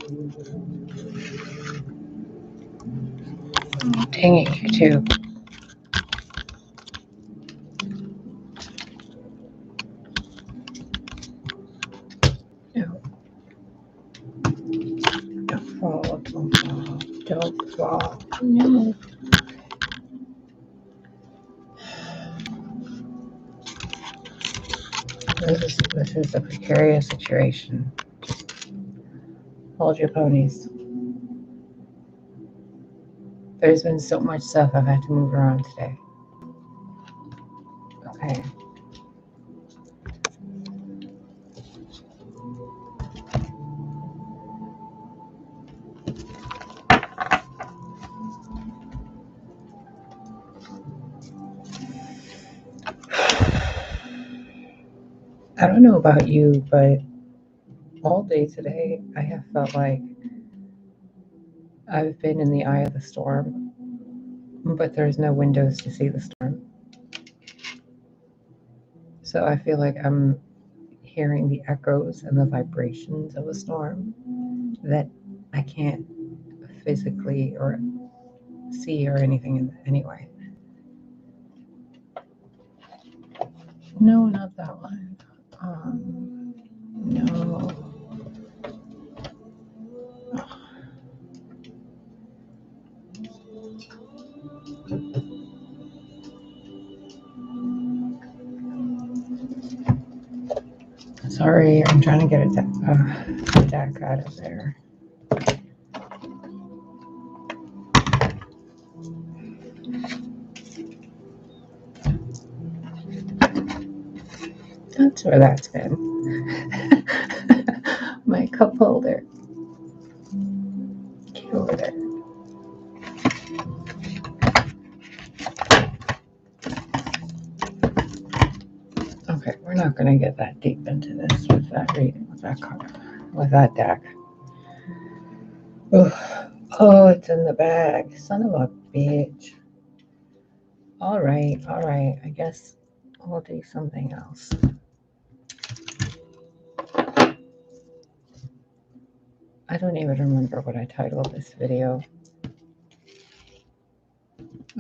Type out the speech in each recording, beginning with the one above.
Dang it, YouTube. No. Don't fall, don't fall, don't fall. No. This is a precarious situation. Just hold your ponies. There's been so much stuff I've had to move around today. Okay. I don't know about you, but all day today I have felt like I've been in the eye of the storm, but there's no windows to see the storm. So I feel like I'm hearing the echoes and the vibrations of a storm that I can't physically or see or anything in any way. No, not that one. No. Sorry, I'm trying to get a deck out of there. That's where that's been. My cup holder. Get over there. Okay, we're not going to get that deep into this with that reading, with that card, with that deck. Oh, it's in the bag. Son of a bitch. All right. I guess we'll do something else. I don't even remember what I titled this video.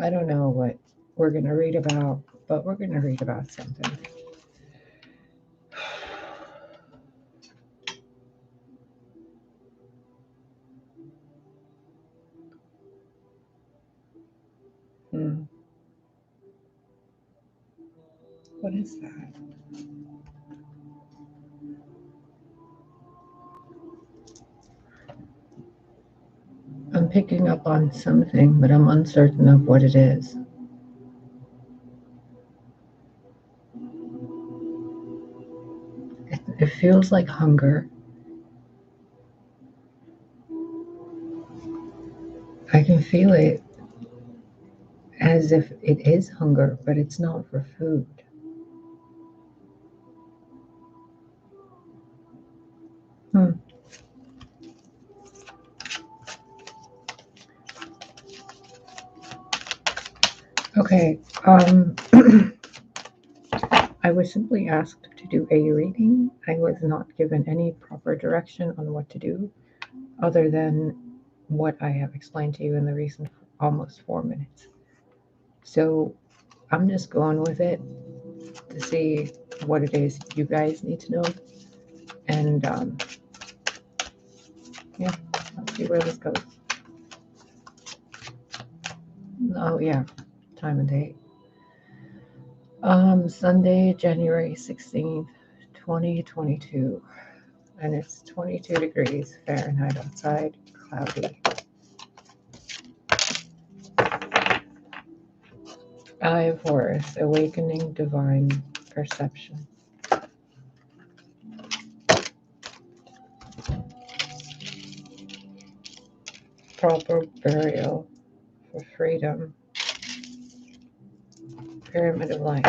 I don't know what we're going to read about, but we're going to read about something. What is that? I'm picking up on something, but I'm uncertain of what it is. It feels like hunger. I can feel it as if it is hunger, but it's not for food. Okay, I was simply asked to do a reading. I was not given any proper direction on what to do, other than what I have explained to you in the recent almost 4 minutes. So I'm just going with it to see what it is you guys need to know. And yeah, let's see where this goes. Oh yeah, time and date. Sunday, January 16th, 2022. And it's 22 degrees Fahrenheit outside, cloudy. Eye of Horus, awakening divine perception. Proper burial for freedom. Pyramid of light.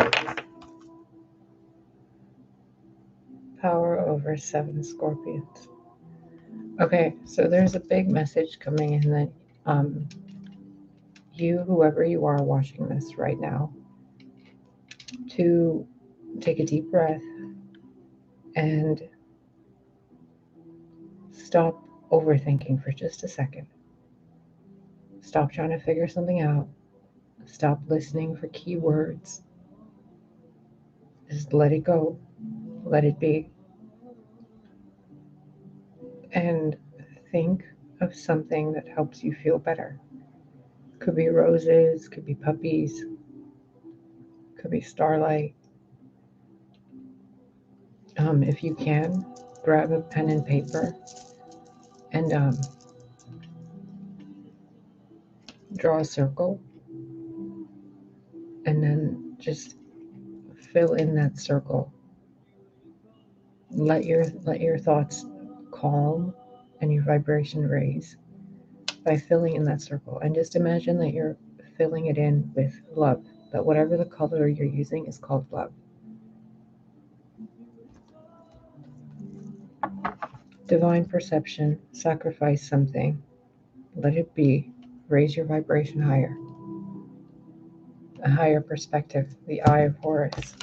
Power over 7 scorpions. Okay, so there's a big message coming in that you, whoever you are watching this right now, to take a deep breath and stop overthinking for just a second. Stop trying to figure something out. Stop listening for keywords. Just let it go. Let it be. And think of something that helps you feel better. Could be roses, could be puppies, could be starlight. If you can, grab a pen and paper and draw a circle, and then just fill in that circle. Let your thoughts calm and your vibration raise by filling in that circle. And just imagine that you're filling it in with love. That whatever the color you're using is called love. Divine perception, sacrifice something, let it be, raise your vibration higher. A higher perspective, the eye of Horus,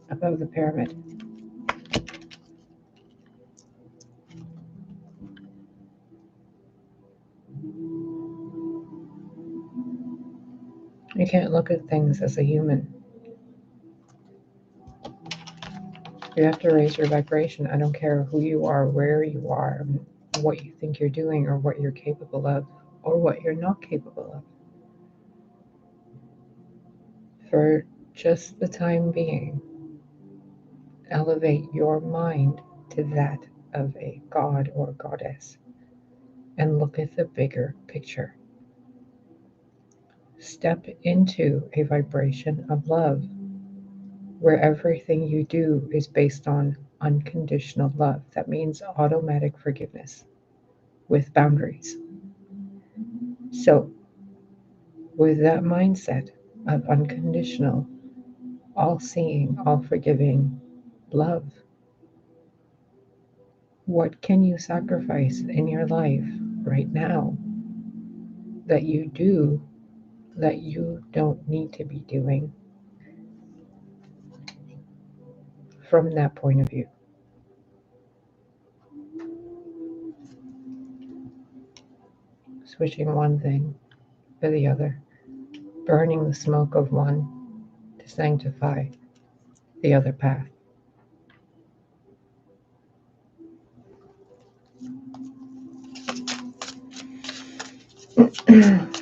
above the pyramid. You can't look at things as a human. You have to raise your vibration. I don't care who you are, where you are, what you think you're doing, or what you're capable of, or what you're not capable of. For just the time being, elevate your mind to that of a god or goddess and look at the bigger picture. Step into a vibration of love where everything you do is based on unconditional love. That means automatic forgiveness with boundaries. So, with that mindset of unconditional, all seeing, all forgiving love, what can you sacrifice in your life right now that you do that you don't need to be doing from that point of view? Switching one thing for the other, burning the smoke of one to sanctify the other path.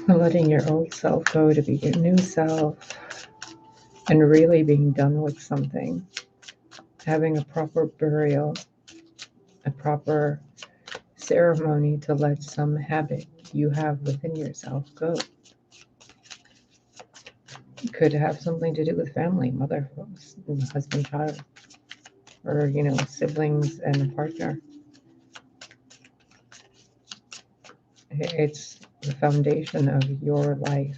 Letting your old self go to be your new self, and really being done with something. Having a proper burial, a proper ceremony to let some habit you have within yourself go. It could have something to do with family, mother, husband, child, or siblings and a partner. It's the foundation of your life,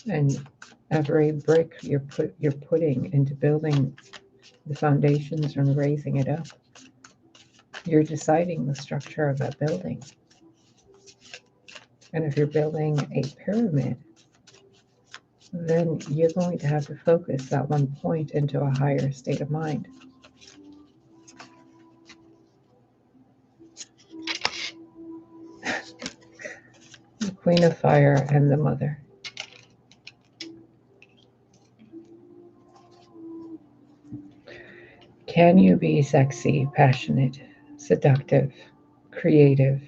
and every brick you're putting into building the foundations and raising it up, you're deciding the structure of that building. And if you're building a pyramid, then you're going to have to focus that one point into a higher state of mind. The Queen of Fire and the Mother. Can you be sexy, passionate, seductive, creative,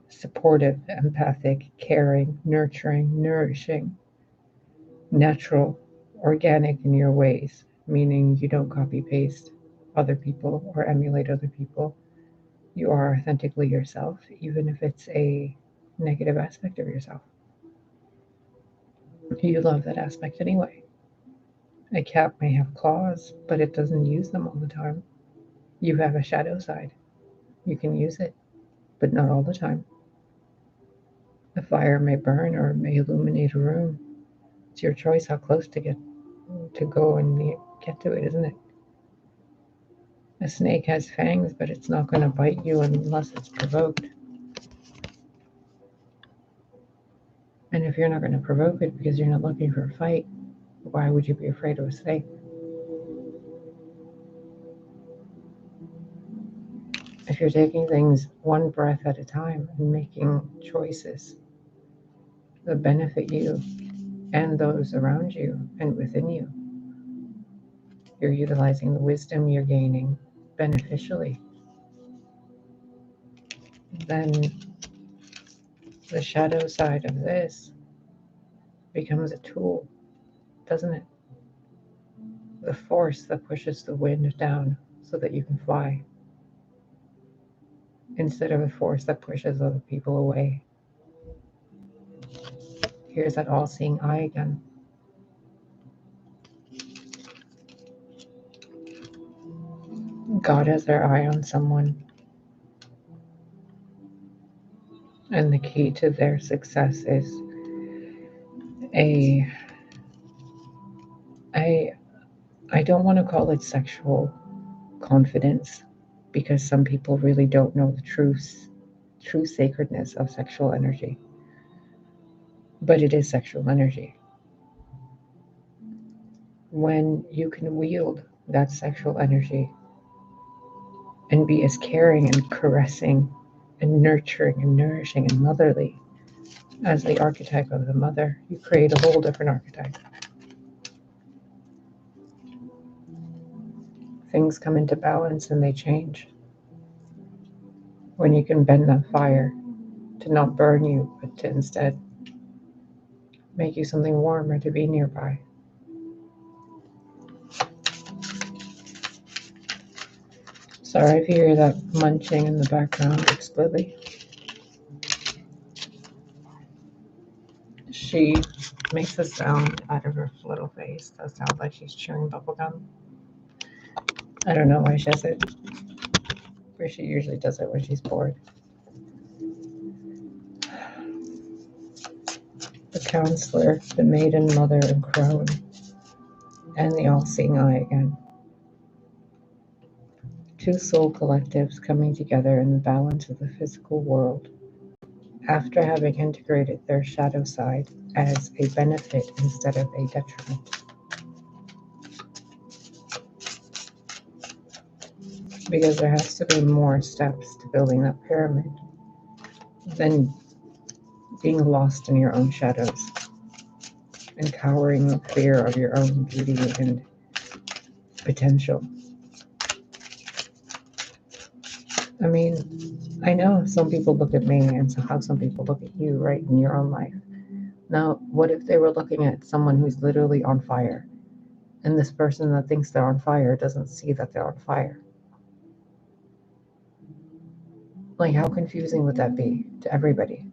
supportive, empathic, caring, nurturing, nourishing, natural, organic in your ways, meaning you don't copy paste other people or emulate other people? You are authentically yourself, even if it's a negative aspect of yourself. You love that aspect anyway. A cat may have claws, but it doesn't use them all the time. You have a shadow side. You can use it, but not all the time. A fire may burn or it may illuminate a room. It's your choice how close to go and get to it, isn't it? A snake has fangs, but it's not going to bite you unless it's provoked. And if you're not going to provoke it because you're not looking for a fight, why would you be afraid of a snake? if you're taking things one breath at a time and making choices that benefit you and those around you and within you, you're utilizing the wisdom you're gaining beneficially, then the shadow side of this becomes a tool, doesn't it? The force that pushes the wind down so that you can fly, instead of a force that pushes other people away. Here's that all-seeing eye again. God has their eye on someone, and the key to their success is a I don't want to call it sexual confidence, because some people really don't know the true sacredness of sexual energy, but it is sexual energy. When you can wield that sexual energy and be as caring and caressing and nurturing and nourishing and motherly as the archetype of the mother, you create a whole different archetype. Things come into balance and they change. When you can bend that fire to not burn you, but to instead make you something warmer to be nearby. Sorry if you hear that munching in the background. It's Lily. She makes a sound out of her little face that sounds like she's chewing bubblegum. I don't know why she does it, but she usually does it when she's bored. The counselor, the maiden, mother, and crone, and the all-seeing eye again. Two soul collectives coming together in the balance of the physical world after having integrated their shadow side as a benefit instead of a detriment. Because there has to be more steps to building that pyramid than being lost in your own shadows and cowering in fear of your own beauty and potential. I mean, I know some people look at me and how some people look at you, right, in your own life. Now, what if they were looking at someone who's literally on fire, and this person that thinks they're on fire doesn't see that they're on fire? Like, how confusing would that be to everybody?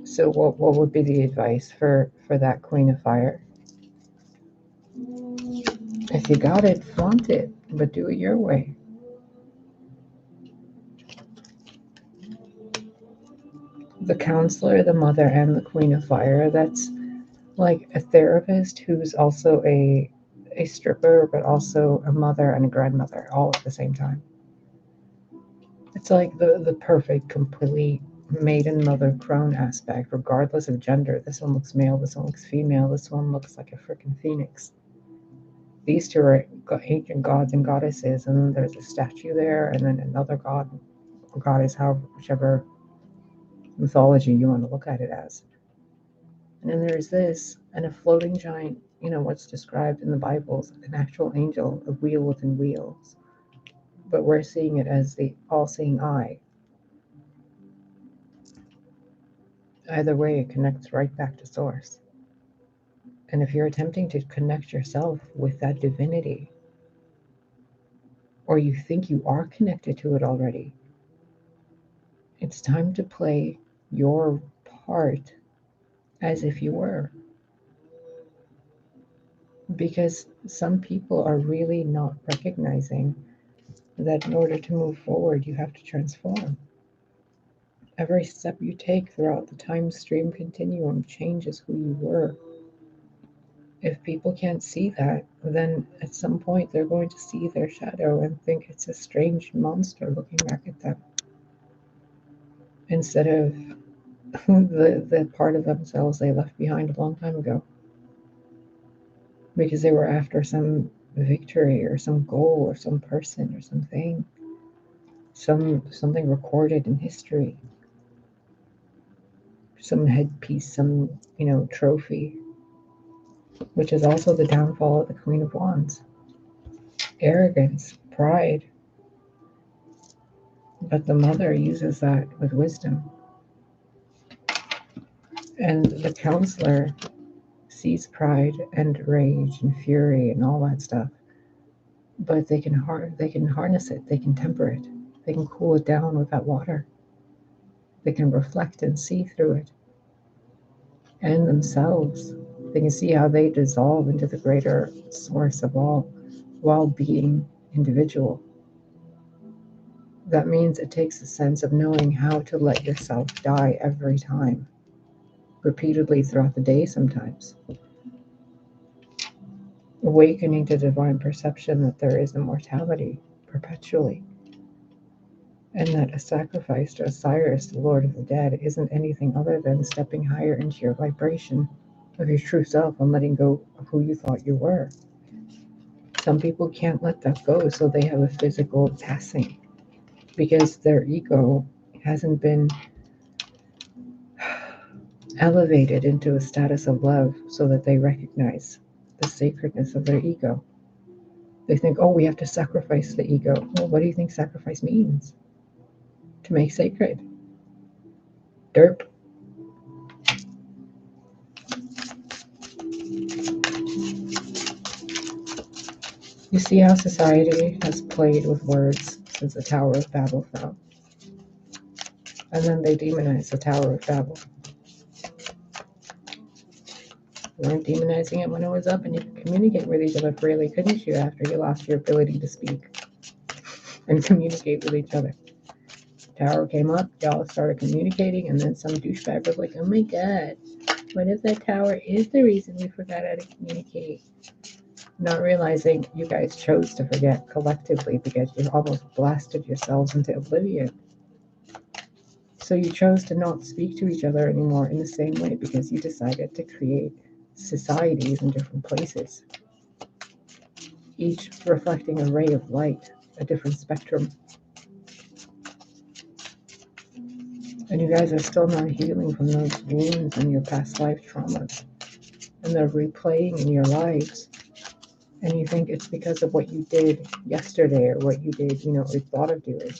So what would be the advice for that queen of fire? If you got it, flaunt it, but do it your way. The counselor, the mother, and the queen of fire, that's like a therapist who's also a stripper, but also a mother and a grandmother all at the same time. It's like the perfect, complete maiden, mother, crone aspect, regardless of gender. This one looks male, this one looks female, this one looks like a freaking phoenix. These two are ancient gods and goddesses, and then there's a statue there, and then another god or goddess, however, whichever mythology you want to look at it as. And then there's this, and a floating giant, what's described in the Bibles, an actual angel, a wheel within wheels. But we're seeing it as the all-seeing eye. Either way, it connects right back to source. And if you're attempting to connect yourself with that divinity, or you think you are connected to it already, it's time to play your part as if you were. Because some people are really not recognizing that in order to move forward, you have to transform. Every step you take throughout the time stream continuum changes who you were. If people can't see that, then at some point they're going to see their shadow and think it's a strange monster looking back at them, instead of the part of themselves they left behind a long time ago, because they were after some victory or some goal or some person or something, something recorded in history, some headpiece, some trophy, which is also the downfall of the Queen of Wands. Arrogance, pride, but the Mother uses that with wisdom. And the Counselor sees pride and rage and fury and all that stuff, but they can harness it, they can temper it, they can cool it down with that water, they can reflect and see through it, and themselves, they can see how they dissolve into the greater source of all while being individual. That means it takes a sense of knowing how to let yourself die every time, repeatedly throughout the day sometimes. Awakening to divine perception that there is immortality perpetually, and that a sacrifice to Osiris, the Lord of the Dead, isn't anything other than stepping higher into your vibration of your true self and letting go of who you thought you were. Some people can't let that go, so they have a physical passing because their ego hasn't been elevated into a status of love so that they recognize the sacredness of their ego. They think, oh, we have to sacrifice the ego. Well, what do you think sacrifice means? To make sacred. Derp. You see how society has played with words since the Tower of Babel fell. And then they demonize the Tower of Babel. You weren't demonizing it when it was up, and you could communicate with each other freely, couldn't you, after you lost your ability to speak and communicate with each other? Tower came up, y'all started communicating, and then some douchebag was like, oh my god, what if that tower is the reason we forgot how to communicate? Not realizing you guys chose to forget collectively because you almost blasted yourselves into oblivion. So you chose to not speak to each other anymore in the same way because you decided to create societies in different places, each reflecting a ray of light, a different spectrum. And you guys are still not healing from those wounds and your past life traumas. And they're replaying in your lives. And you think it's because of what you did yesterday or what you did, or thought of doing.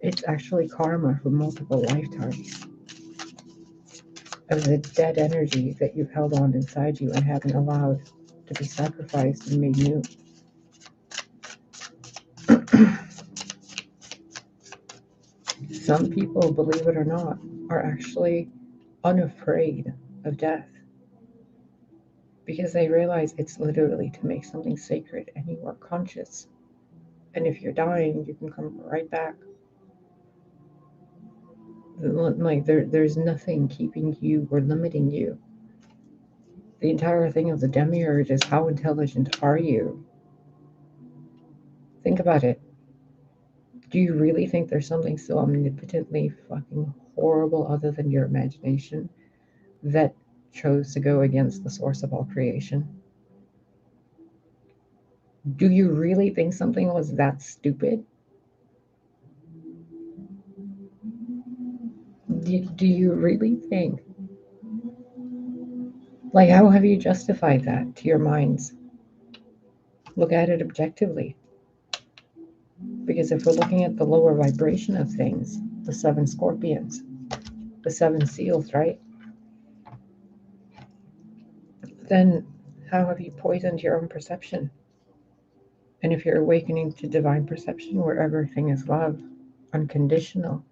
It's actually karma for multiple lifetimes of the dead energy that you've held on inside you and haven't allowed to be sacrificed and made new. Some people, believe it or not, are actually unafraid of death because they realize it's literally to make something sacred and you are conscious. And if you're dying, you can come right back. Like there's nothing keeping you or limiting you. The entire thing of the demiurge is how intelligent are you? Think about it. Do you really think there's something so omnipotently fucking horrible other than your imagination that chose to go against the source of all creation? Do you really think something was that stupid? Do you really think? Like, how have you justified that to your minds? Look at it objectively. Because if we're looking at the lower vibration of things, the 7 scorpions, the 7 seals, right? Then how have you poisoned your own perception? And if you're awakening to divine perception where everything is love, unconditional,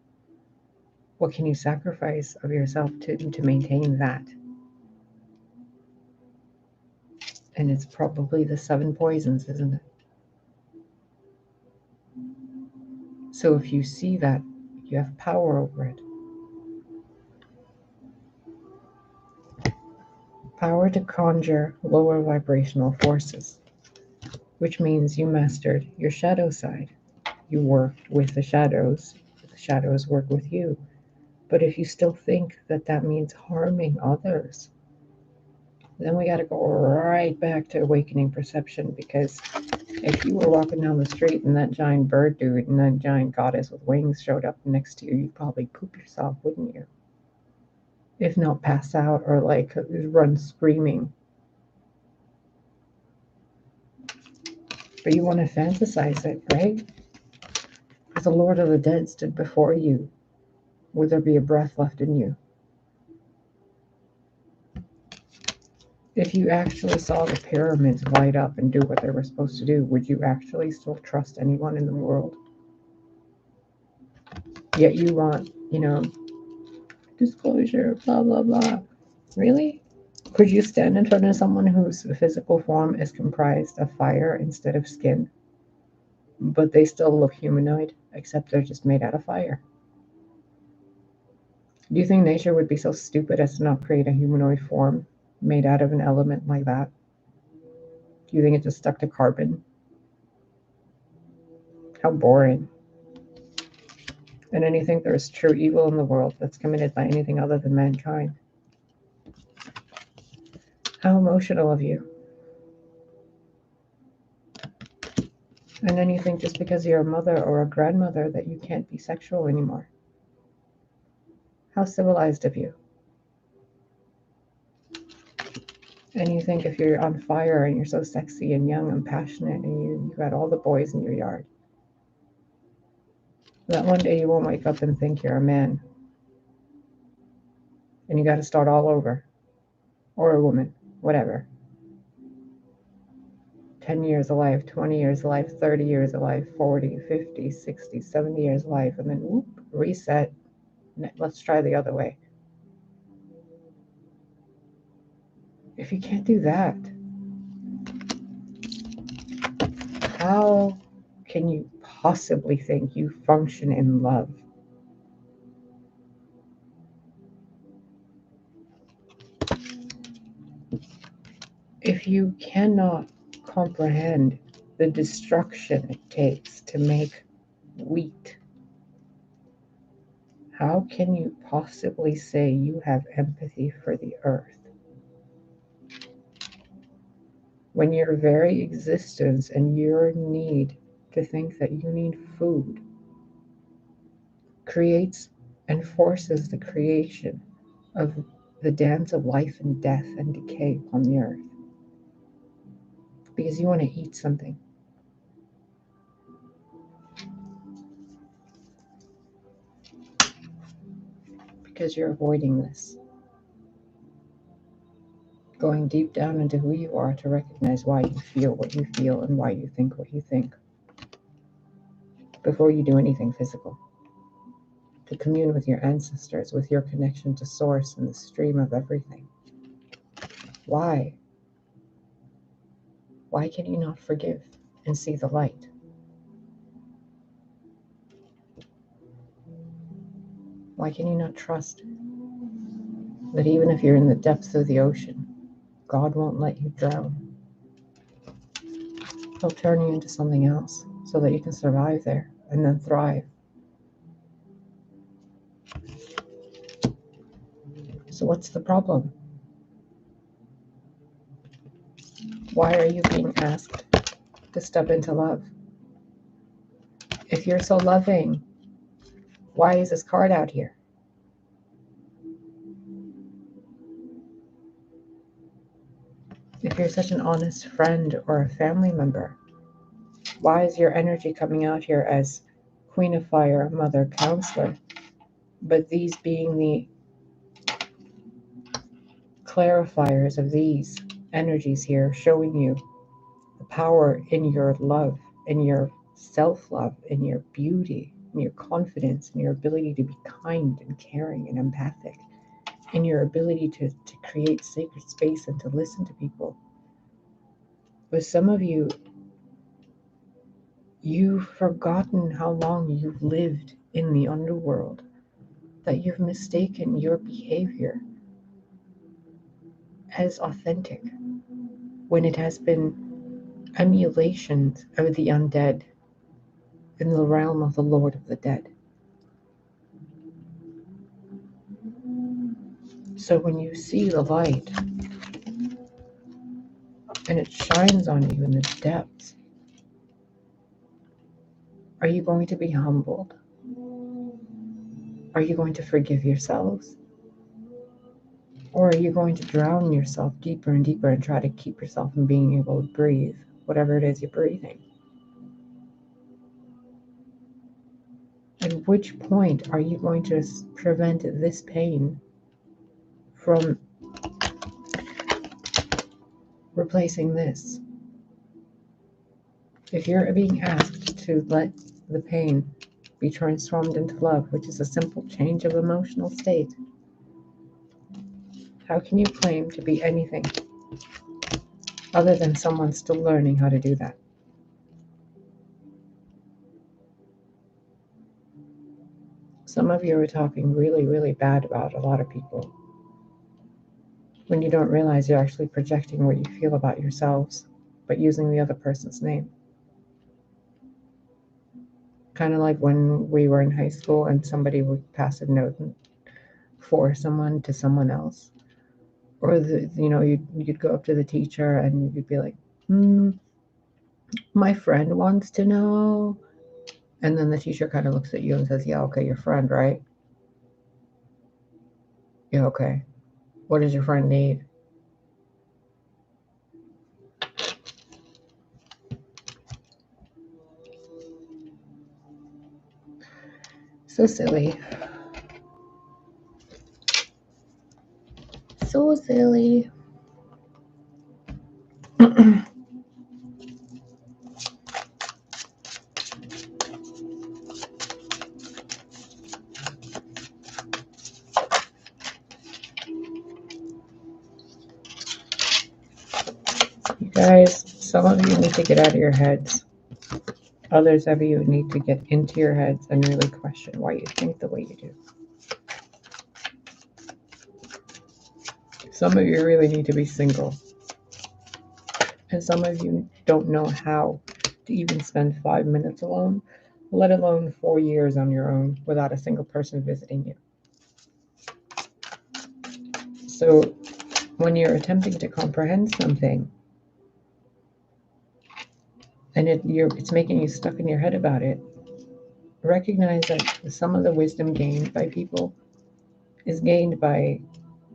what can you sacrifice of yourself to maintain that? And it's probably the 7 poisons, isn't it? So if you see that, you have power over it. Power to conjure lower vibrational forces, which means you mastered your shadow side. You worked with the shadows work with you. But if you still think that that means harming others, Then we got to go right back to awakening perception, because if you were walking down the street and that giant bird dude and that giant goddess with wings showed up next to you, you'd probably poop yourself, wouldn't you? If not pass out or like run screaming. But you want to fantasize it, right? If the Lord of the Dead stood before you, would there be a breath left in you? If you actually saw the pyramids light up and do what they were supposed to do, would you actually still trust anyone in the world? Yet you want, disclosure, blah, blah, blah. Really? Could you stand in front of someone whose physical form is comprised of fire instead of skin, but they still look humanoid, except they're just made out of fire? Do you think nature would be so stupid as to not create a humanoid form made out of an element like that? Do you think it just stuck to carbon? How boring. And then you think there's true evil in the world that's committed by anything other than mankind? How emotional of you. And then you think just because you're a mother or a grandmother that you can't be sexual anymore. How civilized of you. And you think if you're on fire and you're so sexy and young and passionate and you got all the boys in your yard, that one day you won't wake up and think you're a man. And you got to start all over. Or a woman, whatever. 10 years of life, 20 years of life, 30 years of life, 40, 50, 60, 70 years of life, and then whoop, reset. Let's try the other way. If you can't do that, how can you possibly think you function in love? If you cannot comprehend the destruction it takes to make wheat, how can you possibly say you have empathy for the earth? When your very existence and your need to think that you need food creates and forces the creation of the dance of life and death and decay upon the earth. Because you want to eat something. Because you're avoiding this. Going deep down into who you are to recognize why you feel what you feel and why you think what you think. Before you do anything physical. To commune with your ancestors, with your connection to source and the stream of everything. Why? Why can you not forgive and see the light? Why can you not trust that even if you're in the depths of the ocean, God won't let you drown? He'll turn you into something else so that you can survive there and then thrive. So what's the problem? Why are you being asked to step into love? If you're so loving, why is this card out here? If you're such an honest friend or a family member, why is your energy coming out here as Queen of Fire, Mother, Counselor, but these being the clarifiers of these energies here, showing you the power in your love, in your self-love, in your beauty, in your confidence, in your ability to be kind and caring and empathic, in your ability to create sacred space and to listen to people. But some of you, you've forgotten how long you've lived in the underworld, that you've mistaken your behavior as authentic when it has been emulations of the undead in the realm of the Lord of the Dead. So when you see the light, and it shines on you in the depths. Are you going to be humbled? Are you going to forgive yourselves? Or are you going to drown yourself deeper and deeper and try to keep yourself from being able to breathe, whatever it is you're breathing? At which point are you going to prevent this pain from replacing this? If you're being asked to let the pain be transformed into love, which is a simple change of emotional state, how can you claim to be anything other than someone still learning how to do that? Some of you are talking really, really bad about a lot of people when you don't realize you're actually projecting what you feel about yourselves, but using the other person's name. Kind of like when we were in high school and somebody would pass a note for someone to someone else. Or, you'd go up to the teacher and you'd be like, my friend wants to know. And then the teacher kind of looks at you and says, yeah, okay, your friend, right? Yeah, okay. What does your friend need? So silly. So silly. You guys, some of you need to get out of your heads. Others of you need to get into your heads and really question why you think the way you do. Some of you really need to be single. And some of you don't know how to even spend 5 minutes alone, let alone 4 years on your own without a single person visiting you. So when you're attempting to comprehend something and it's making you stuck in your head about it, recognize that some of the wisdom gained by people is gained by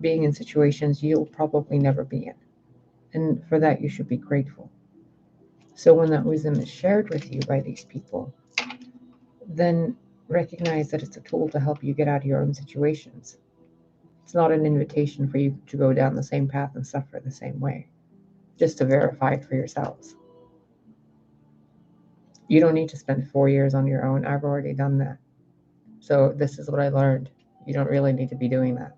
being in situations you'll probably never be in. And for that, you should be grateful. So when that wisdom is shared with you by these people, then recognize that it's a tool to help you get out of your own situations. It's not an invitation for you to go down the same path and suffer the same way, just to verify it for yourselves. You don't need to spend 4 years on your own. I've already done that. So this is what I learned. You don't really need to be doing that.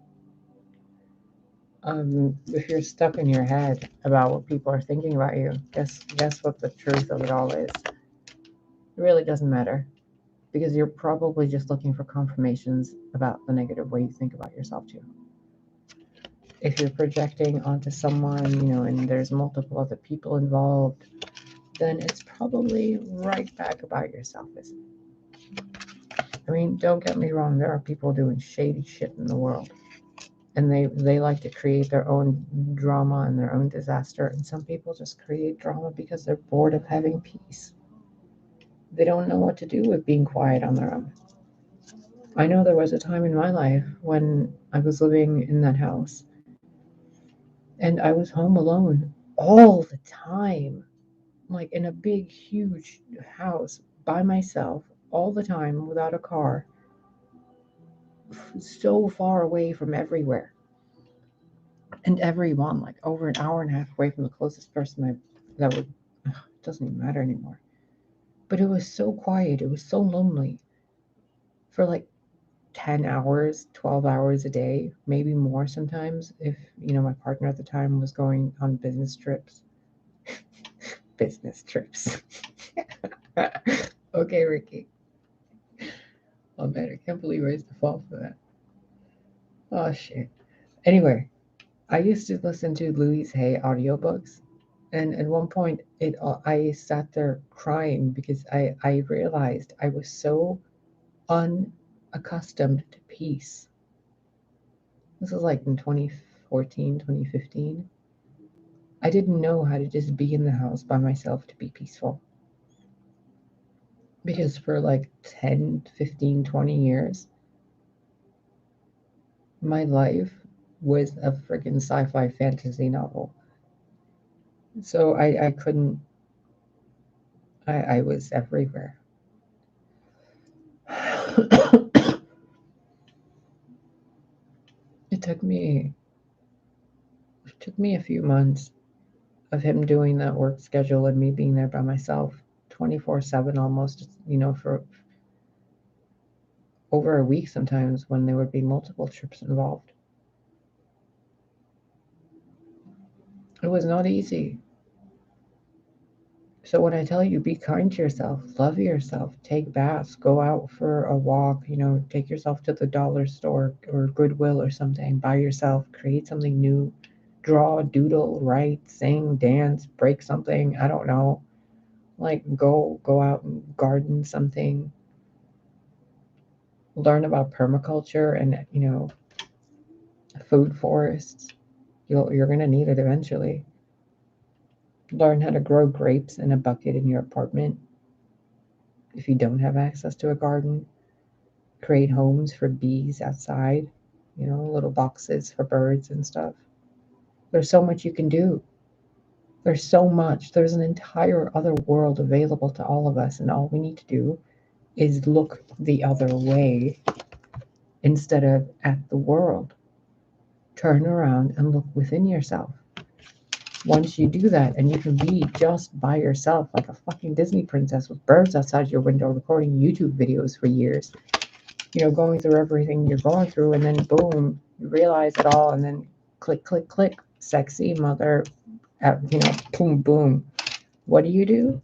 If you're stuck in your head about what people are thinking about you, guess what the truth of it all is? It really doesn't matter, because you're probably just looking for confirmations about the negative way you think about yourself too. If you're projecting onto someone, and there's multiple other people involved, then it's probably right back about yourself, isn't it? I mean, don't get me wrong, there are people doing shady shit in the world. And they like to create their own drama and their own disaster. And some people just create drama because they're bored of having peace. They don't know what to do with being quiet on their own. I know there was a time in my life when I was living in that house and I was home alone all the time, like in a big, huge house by myself all the time without a car, so far away from everywhere and everyone, like over an hour and a half away from the closest person that would, it doesn't even matter anymore. But it was so quiet, it was so lonely for like 10 hours, 12 hours a day, maybe more sometimes if, my partner at the time was going on business trips. Business trips. Okay, Ricky. Oh man, I can't believe I used to fall for that. Oh shit. Anyway, I used to listen to Louise Hay audiobooks, and at one point, I sat there crying because I realized I was so unaccustomed to peace. This was like in 2014, 2015. I didn't know how to just be in the house by myself to be peaceful. Because for like 10, 15, 20 years, my life was a freaking sci-fi fantasy novel. So I couldn't, I was everywhere. It took me it took me a few months of him doing that work schedule and me being there by myself 24/7 almost, for over a week sometimes when there would be multiple trips involved. It was not easy. So when I tell you be kind to yourself, love yourself, take baths, go out for a walk, take yourself to the dollar store or Goodwill or something by yourself, create something new, draw, doodle, write, sing, dance, break something, I don't know. Like go out and garden something, learn about permaculture and food forests. You're gonna need it eventually. Learn how to grow grapes in a bucket in your apartment if you don't have access to a garden. Create homes for bees outside, little boxes for birds and stuff. There's so much you can do. There's so much. There's an entire other world available to all of us, and all we need to do is look the other way instead of at the world. Turn around and look within yourself. Once you do that, and you can be just by yourself like a fucking Disney princess with birds outside your window recording YouTube videos for years, going through everything you're going through, and then boom, you realize it all, and then click, click, click, sexy mother, boom, boom. What do?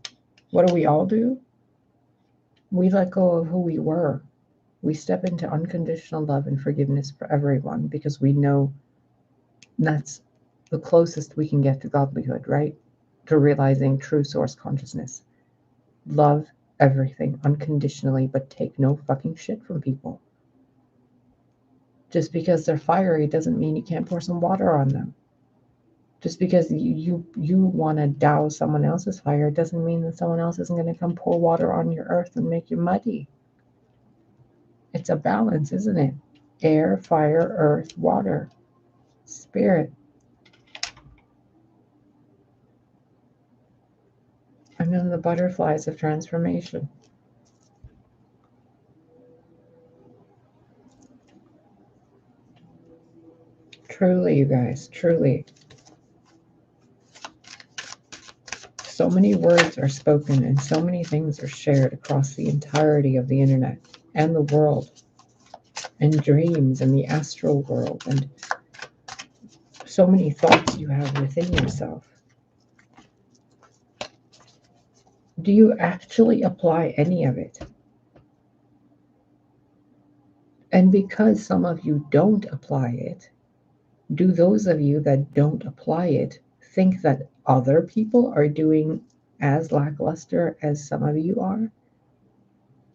What do we all do? We let go of who we were. We step into unconditional love and forgiveness for everyone because we know that's the closest we can get to godlyhood, right? To realizing true source consciousness. Love everything unconditionally, but take no fucking shit from people. Just because they're fiery doesn't mean you can't pour some water on them. Just because you want to douse someone else's fire doesn't mean that someone else isn't going to come pour water on your earth and make you muddy. It's a balance, isn't it? Air, fire, earth, water, spirit. And then the butterflies of transformation. Truly, you guys, truly. So many words are spoken and so many things are shared across the entirety of the internet and the world, and dreams and the astral world, and so many thoughts you have within yourself. Do you actually apply any of it? And because some of you don't apply it, do those of you that don't apply it think that other people are doing as lackluster as some of you are?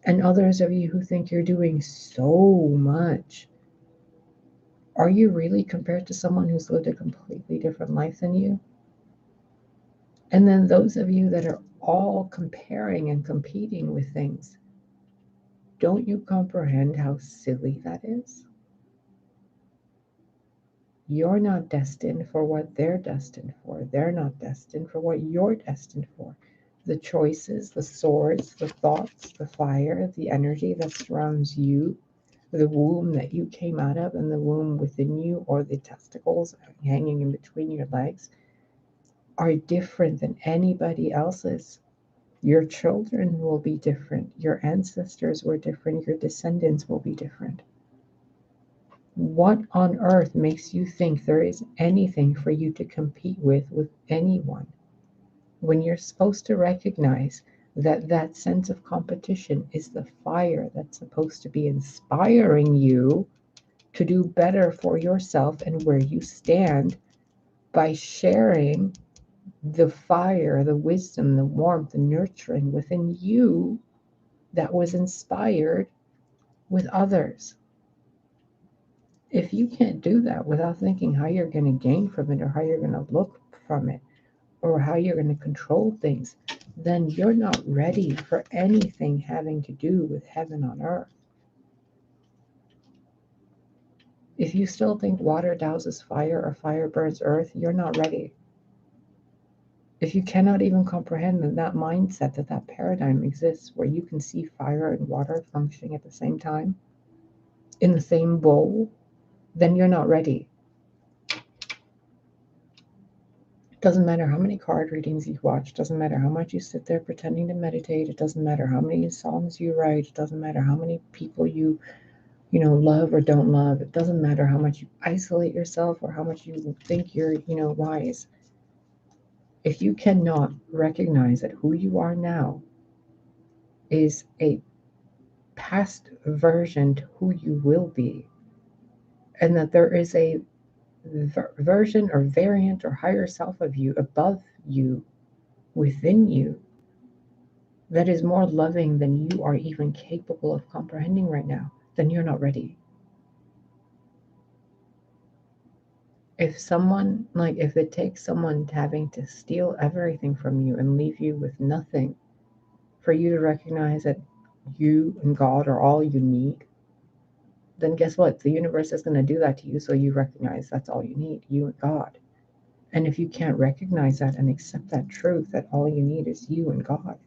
And others of you who think you're doing so much, are you really compared to someone who's lived a completely different life than you? And then those of you that are all comparing and competing with things, don't you comprehend how silly that is? You're not destined for what they're destined for. They're not destined for what you're destined for. The choices, the swords, the thoughts, the fire, the energy that surrounds you, the womb that you came out of, and the womb within you, or the testicles hanging in between your legs, are different than anybody else's. Your children will be different. Your ancestors were different. Your descendants will be different. What on earth makes you think there is anything for you to compete with anyone when you're supposed to recognize that that sense of competition is the fire that's supposed to be inspiring you to do better for yourself and where you stand by sharing the fire, the wisdom, the warmth, the nurturing within you that was inspired with others. If you can't do that without thinking how you're going to gain from it or how you're going to look from it, or how you're going to control things, then you're not ready for anything having to do with heaven on earth. If you still think water douses fire or fire burns earth, you're not ready. If you cannot even comprehend that mindset, that paradigm exists where you can see fire and water functioning at the same time in the same bowl, then you're not ready. Doesn't matter how many card readings you watch, doesn't matter how much you sit there pretending to meditate, it doesn't matter how many songs you write, it doesn't matter how many people you love or don't love, it doesn't matter how much you isolate yourself or how much you think you're, wise. If you cannot recognize that who you are now is a past version to who you will be, and that there is a version or variant or higher self of you above you, within you, that is more loving than you are even capable of comprehending right now, then you're not ready. If it takes someone having to steal everything from you and leave you with nothing for you to recognize that you and God are all you need, then guess what? The universe is going to do that to you, so you recognize that's all you need, you and God. And if you can't recognize that and accept that truth, that all you need is you and God,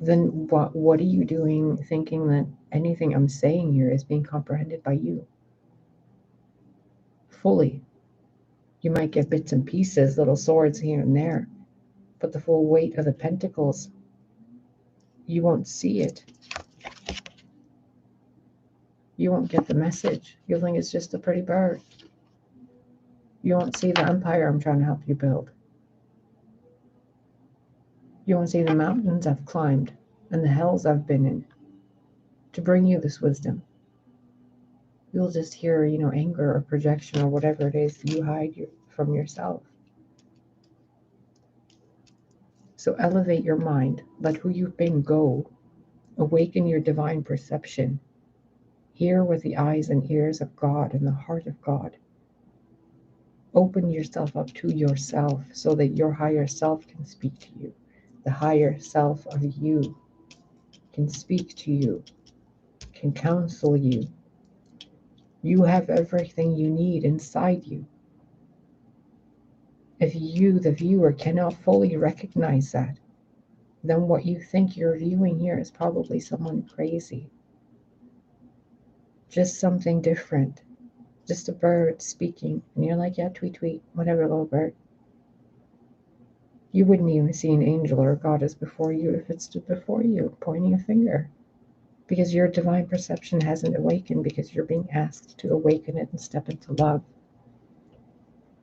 then what are you doing thinking that anything I'm saying here is being comprehended by you fully? You might get bits and pieces, little swords here and there, but the full weight of the pentacles, you won't see it. You won't get the message. You'll think it's just a pretty bird. You won't see the empire I'm trying to help you build. You won't see the mountains I've climbed and the hells I've been in to bring you this wisdom. You'll just hear, anger or projection or whatever it is you hide from yourself. So elevate your mind. Let who you've been go. Awaken your divine perception. Hear with the eyes and ears of God and the heart of God. Open yourself up to yourself so that your higher self can speak to you. The higher self of you can speak to you, can counsel you. You have everything you need inside you. If you, the viewer, cannot fully recognize that, then what you think you're viewing here is probably someone crazy. Just something different. Just a bird speaking. And you're like, yeah, tweet, tweet, whatever, little bird. You wouldn't even see an angel or a goddess before you if it stood before you, pointing a finger. Because your divine perception hasn't awakened, because you're being asked to awaken it and step into love.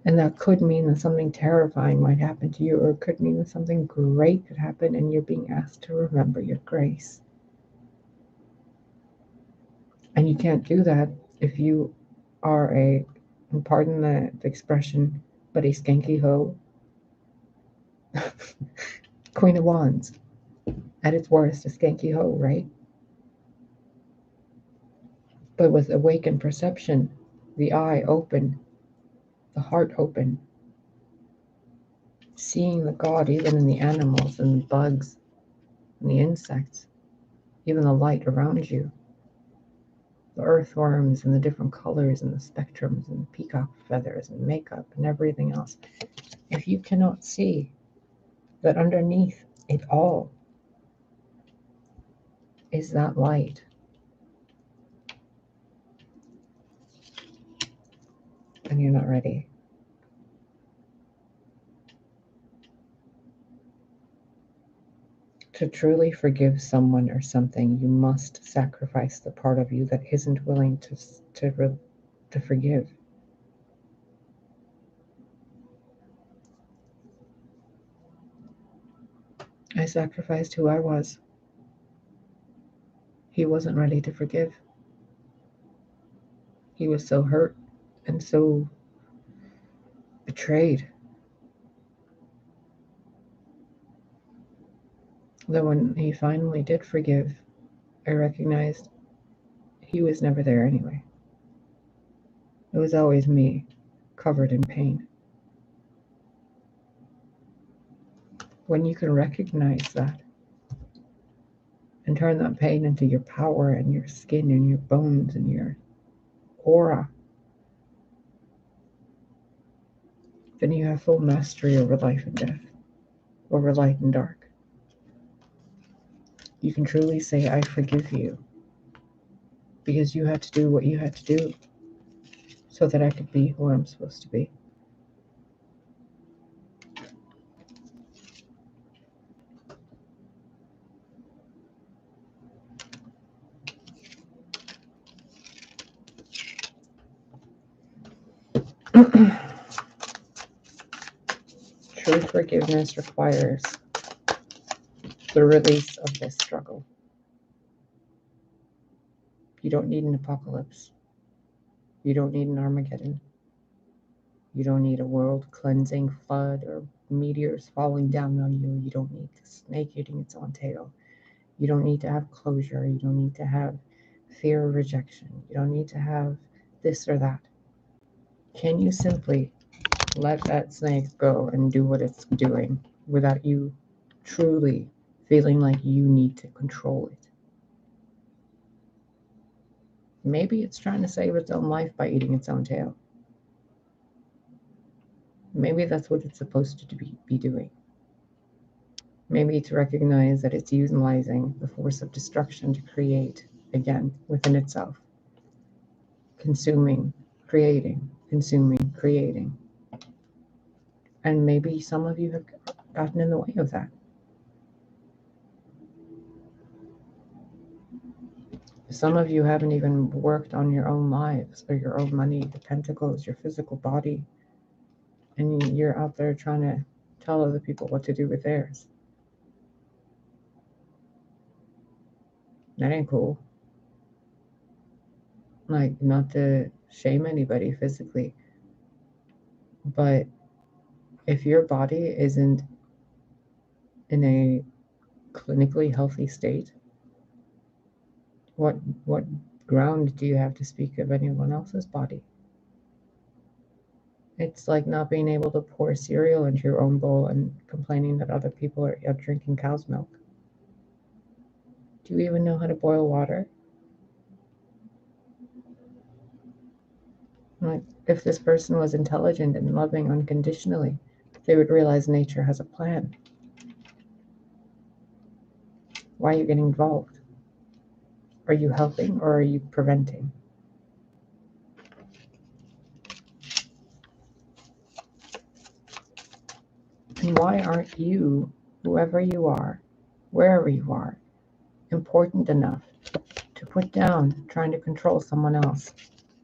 And that could mean that something terrifying might happen to you, or it could mean that something great could happen, and you're being asked to remember your grace. And you can't do that if you are and pardon the expression, but a skanky hoe. Queen of Wands. At its worst, a skanky hoe, right? But with awakened perception, the eye open, the heart open, seeing the God even in the animals and the bugs and the insects, even the light around you, the earthworms and the different colors and the spectrums and the peacock feathers and makeup and everything else. If you cannot see that underneath it all is that light, then you're not ready. To truly forgive someone or something, you must sacrifice the part of you that isn't willing to forgive. I sacrificed who I was. He wasn't ready to forgive. He was so hurt and so betrayed that when he finally did forgive, I recognized he was never there anyway. It was always me, covered in pain. when you can recognize that and turn that pain into your power and your skin and your bones and your aura, then you have full mastery over life and death, over light and dark. You can truly say, I forgive you, because you had to do what you had to do so that I could be who I'm supposed to be. True forgiveness requires the release of this struggle. You don't need an apocalypse. You don't need an Armageddon. You don't need a world cleansing flood or meteors falling down on you. You don't need the snake eating its own tail. You don't need to have closure. You don't need to have fear of rejection. You don't need to have this or that. Can you simply let that snake go and do what it's doing without you truly feeling like you need to control it? Maybe it's trying to save its own life by eating its own tail. Maybe that's what it's supposed to be doing. Maybe to recognize that it's utilizing the force of destruction to create again within itself. Consuming, creating, consuming, creating. And maybe some of you have gotten in the way of that. Some of you haven't even worked on your own lives or your own money, the pentacles, your physical body. And you're out there trying to tell other people what to do with theirs. That ain't cool. Like, not to shame anybody physically, but if your body isn't in a clinically healthy state, what ground do you have to speak of anyone else's body? It's like not being able to pour cereal into your own bowl and complaining that other people are drinking cow's milk. Do you even know how to boil water? Like, if this person was intelligent and loving unconditionally, they would realize nature has a plan. Why are you getting involved? Are you helping or are you preventing? And why aren't you, whoever you are, wherever you are, important enough to put down trying to control someone else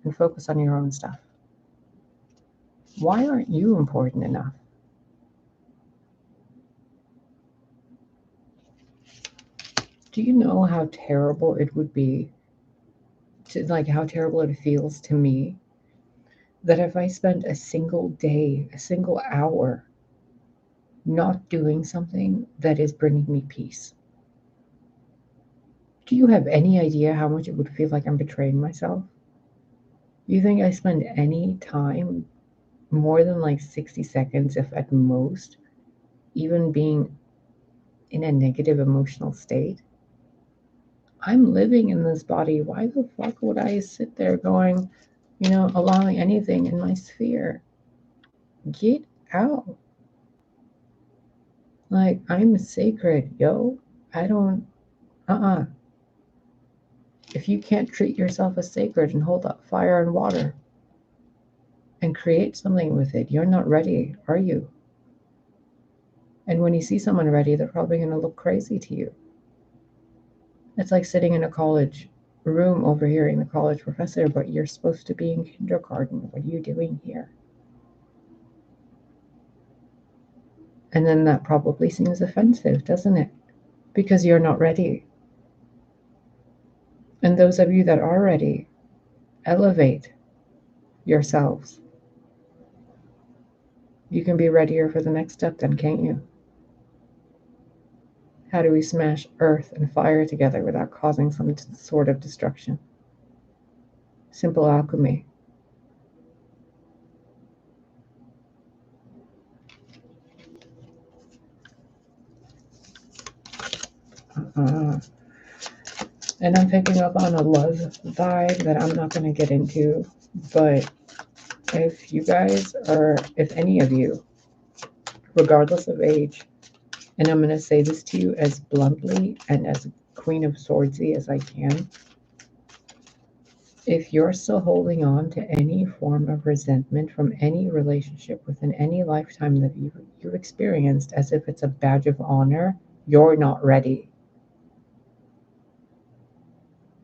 and focus on your own stuff? Why aren't you important enough? Do you know how terrible it would be how terrible it feels to me that if I spend a single day, a single hour not doing something that is bringing me peace? Do you have any idea how much it would feel like I'm betraying myself? You think I spend any time more than like 60 seconds, if at most, even being in a negative emotional state? I'm living in this body. Why the fuck would I sit there going, allowing anything in my sphere? Get out. Like, I'm sacred, yo. I don't, If you can't treat yourself as sacred and hold up fire and water and create something with it, you're not ready, are you? And when you see someone ready, they're probably going to look crazy to you. It's like sitting in a college room overhearing the college professor, but you're supposed to be in kindergarten. What are you doing here? And then that probably seems offensive, doesn't it? Because you're not ready. And those of you that are ready, elevate yourselves. You can be readier for the next step then, can't you? How do we smash earth and fire together without causing some sort of destruction? Simple alchemy. And I'm picking up on a love vibe that I'm not going to get into. But if you guys are, if any of you, regardless of age, and I'm going to say this to you as bluntly and as Queen of Swordsy as I can, if you're still holding on to any form of resentment from any relationship within any lifetime that you've experienced as if it's a badge of honor, you're not ready.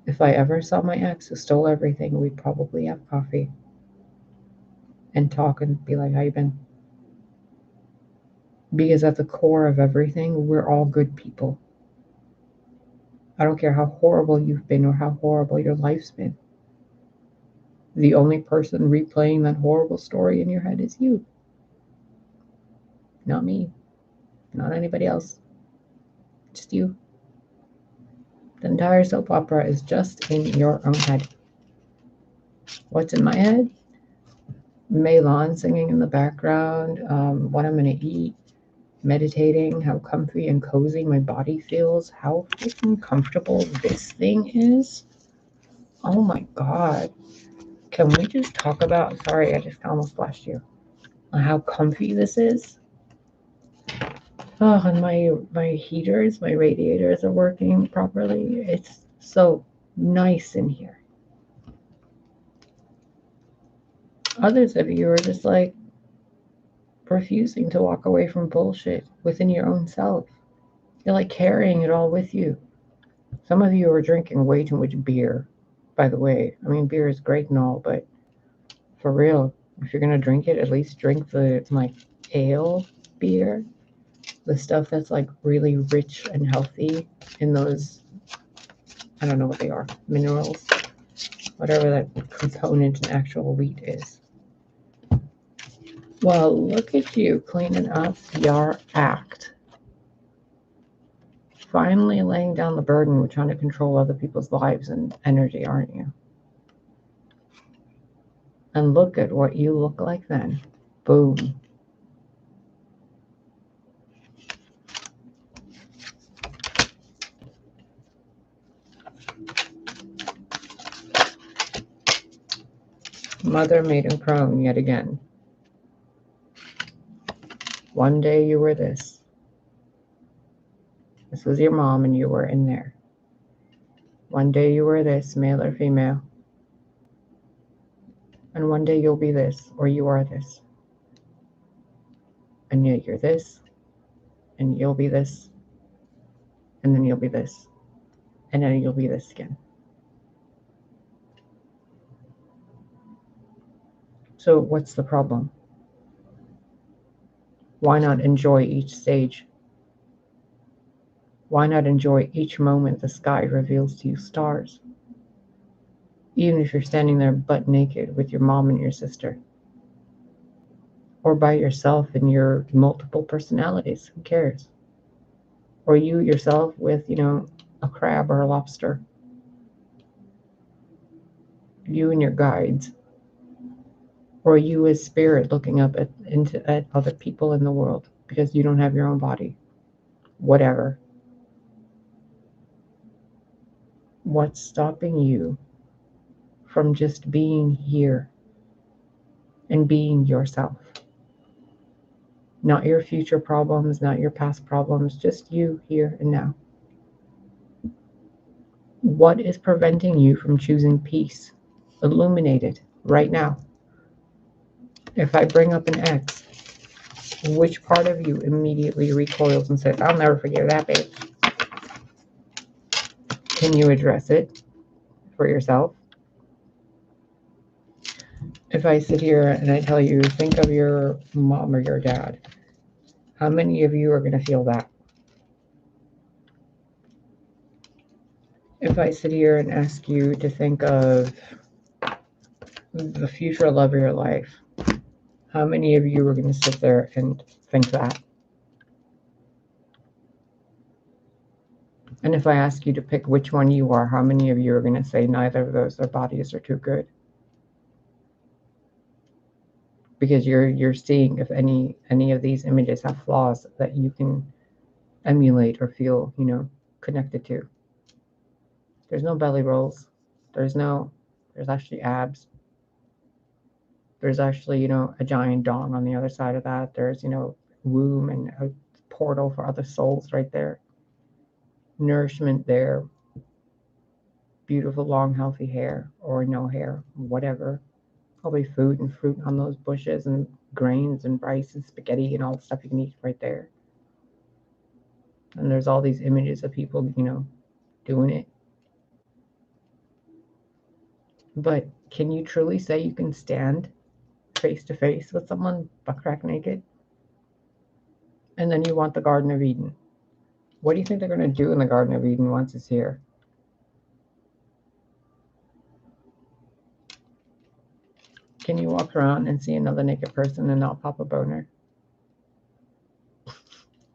If I ever saw my ex who stole everything, we'd probably have coffee and talk and be like, how you been? Because at the core of everything, we're all good people. I don't care how horrible you've been or how horrible your life's been. The only person replaying that horrible story in your head is you. Not me. Not anybody else. Just you. The entire soap opera is just in your own head. What's in my head? Meilon singing in the background, what I'm going to eat, meditating, how comfy and cozy my body feels, how freaking comfortable this thing is. Oh my God. Can we just talk about, sorry, I just almost flashed you, how comfy this is? Oh, and my heaters, my radiators are working properly. It's so nice in here. Others of you are just like refusing to walk away from bullshit within your own self. You're like carrying it all with you. Some of you are drinking way too much beer, by the way. I mean, beer is great and all, but for real, if you're gonna drink it, at least drink the like ale beer, the stuff that's like really rich and healthy in those, I don't know what they are, minerals, whatever that component in actual wheat is. Well, look at you cleaning up your act. Finally laying down the burden with trying to control other people's lives and energy, aren't you? And look at what you look like then. Boom. Mother Maiden Crone yet again. One day you were this. This was your mom and you were in there. One day you were this, male or female. And one day you'll be this, or you are this. And yet you're this, and you'll be this, and then you'll be this, and then you'll be this again. So what's the problem? Why not enjoy each stage? Why not enjoy each moment the sky reveals to you stars? Even if you're standing there butt naked with your mom and your sister. Or by yourself in your multiple personalities, who cares? Or you yourself with, a crab or a lobster. You and your guides. Or you as spirit looking up at other people in the world because you don't have your own body. Whatever. What's stopping you from just being here and being yourself? Not your future problems, not your past problems, just you here and now. What is preventing you from choosing peace? Illuminate it right now. If I bring up an ex, which part of you immediately recoils and says, I'll never forgive that bitch? Can you address it for yourself? If I sit here and I tell you, think of your mom or your dad, how many of you are going to feel that? If I sit here and ask you to think of the future love of your life, how many of you are going to sit there and think that? And if I ask you to pick which one you are, how many of you are going to say neither of those, their bodies are too good? Because you're seeing if any of these images have flaws that you can emulate or feel, connected to. There's no belly rolls. There's actually abs. There's actually, a giant dong on the other side of that. There's, womb and a portal for other souls right there. Nourishment there. Beautiful, long, healthy hair or no hair, whatever. Probably food and fruit on those bushes and grains and rice and spaghetti and all the stuff you can eat right there. And there's all these images of people, doing it. But can you truly say you can stand face to face with someone butt crack naked? And then you want the Garden of Eden. What do you think they're going to do in the Garden of Eden once it's here? Can you walk around and see another naked person and not pop a boner?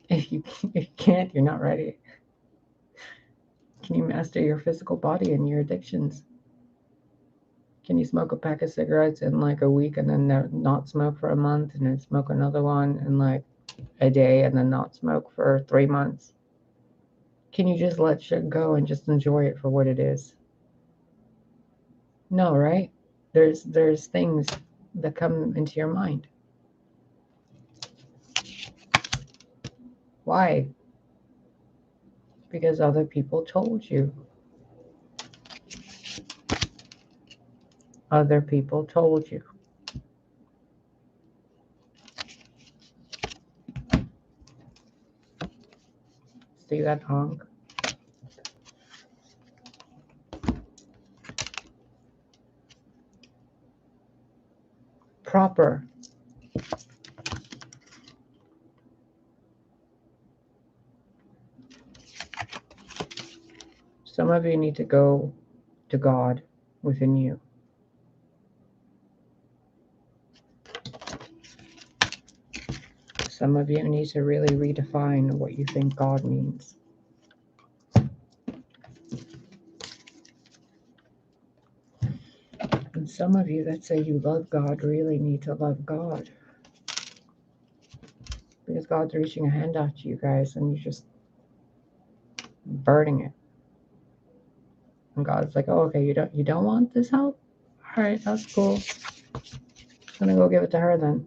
If you can't, you're not ready. Can you master your physical body and your addictions? Can you smoke a pack of cigarettes in like a week and then not smoke for a month and then smoke another one in like a day and then not smoke for 3 months? Can you just let shit go and just enjoy it for what it is? No, right? There's things that come into your mind. Why? Because other people told you. Other people told you. See that honk? Proper. Some of you need to go to God within you. Some of you need to really redefine what you think God means. And some of you that say you love God really need to love God. Because God's reaching a hand out to you guys and you're just burning it. And God's like, oh, okay, you don't want this help? All right, that's cool. I'm gonna go give it to her then.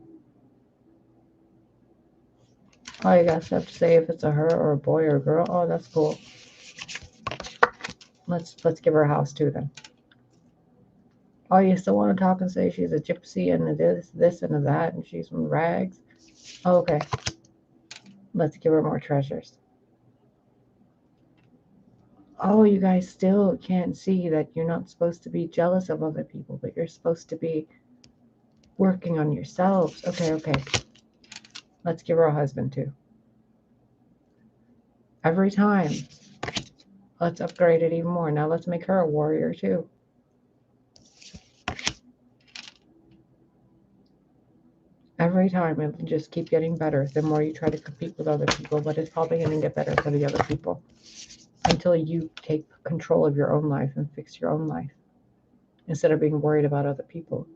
Oh, you guys have to say if it's a her or a boy or a girl. Oh, that's cool. Let's give her a house too then. Oh, you still want to talk and say she's a gypsy and this and a that and she's from rags? Oh, okay. Let's give her more treasures. Oh, you guys still can't see that you're not supposed to be jealous of other people, but you're supposed to be working on yourselves. Okay. Let's give her a husband too. Every time. Let's upgrade it even more. Now let's make her a warrior too. Every time it'll just keep getting better. The more you try to compete with other people, but it's probably going to get better for the other people until you take control of your own life and fix your own life instead of being worried about other people.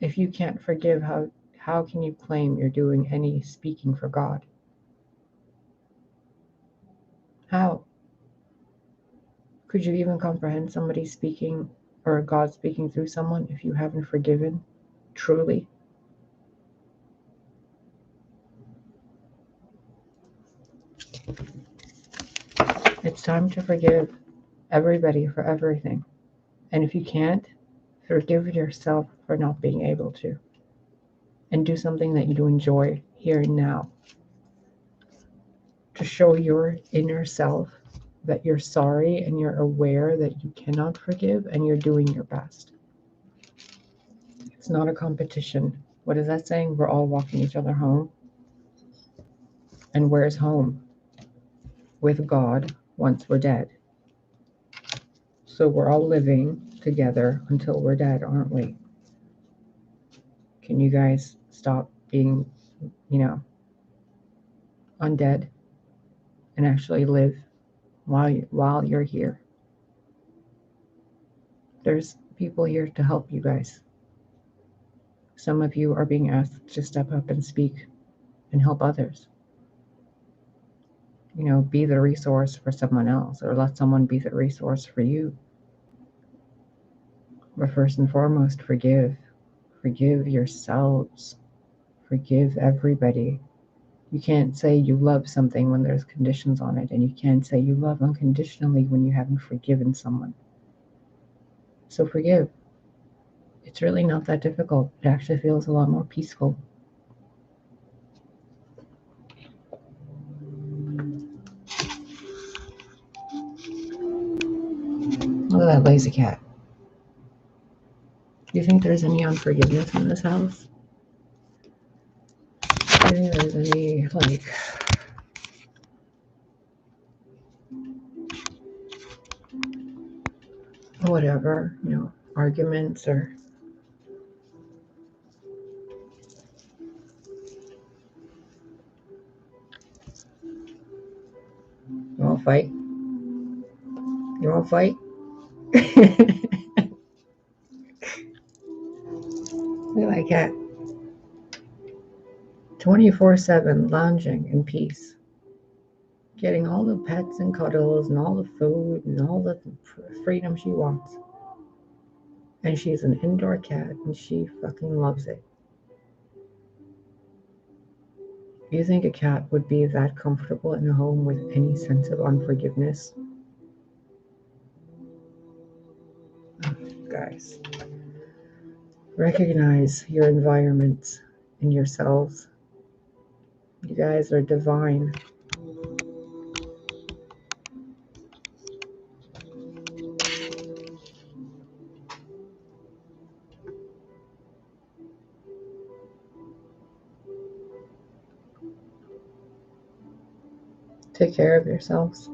If you can't forgive, how can you claim you're doing any speaking for God? How? Could you even comprehend somebody speaking or God speaking through someone if you haven't forgiven truly? It's time to forgive everybody for everything. And if you can't, forgive yourself for not being able to. And do something that you do enjoy here and now. To show your inner self that you're sorry and you're aware that you cannot forgive and you're doing your best. It's not a competition. What is that saying? We're all walking each other home. And where's home? With God once we're dead. So we're all living together until we're dead, aren't we? Can you guys stop being, undead and actually live while you're here? There's people here to help you guys. Some of you are being asked to step up and speak and help others. be the resource for someone else, or let someone be the resource for you. But first and foremost, forgive. Forgive yourselves. Forgive everybody. You can't say you love something when there's conditions on it, and you can't say you love unconditionally when you haven't forgiven someone. So forgive. It's really not that difficult. It actually feels a lot more peaceful. Look at that lazy cat. Do you think there's any unforgiveness in this house? Do you think there's any, whatever, arguments or... You won't fight? You won't fight? Look at that cat. 24/7 lounging in peace. Getting all the pets and cuddles and all the food and all the freedom she wants. And she's an indoor cat and she fucking loves it. You think a cat would be that comfortable in a home with any sense of unforgiveness? Oh, guys, recognize your environment and yourselves. You guys are divine. Take care of yourselves.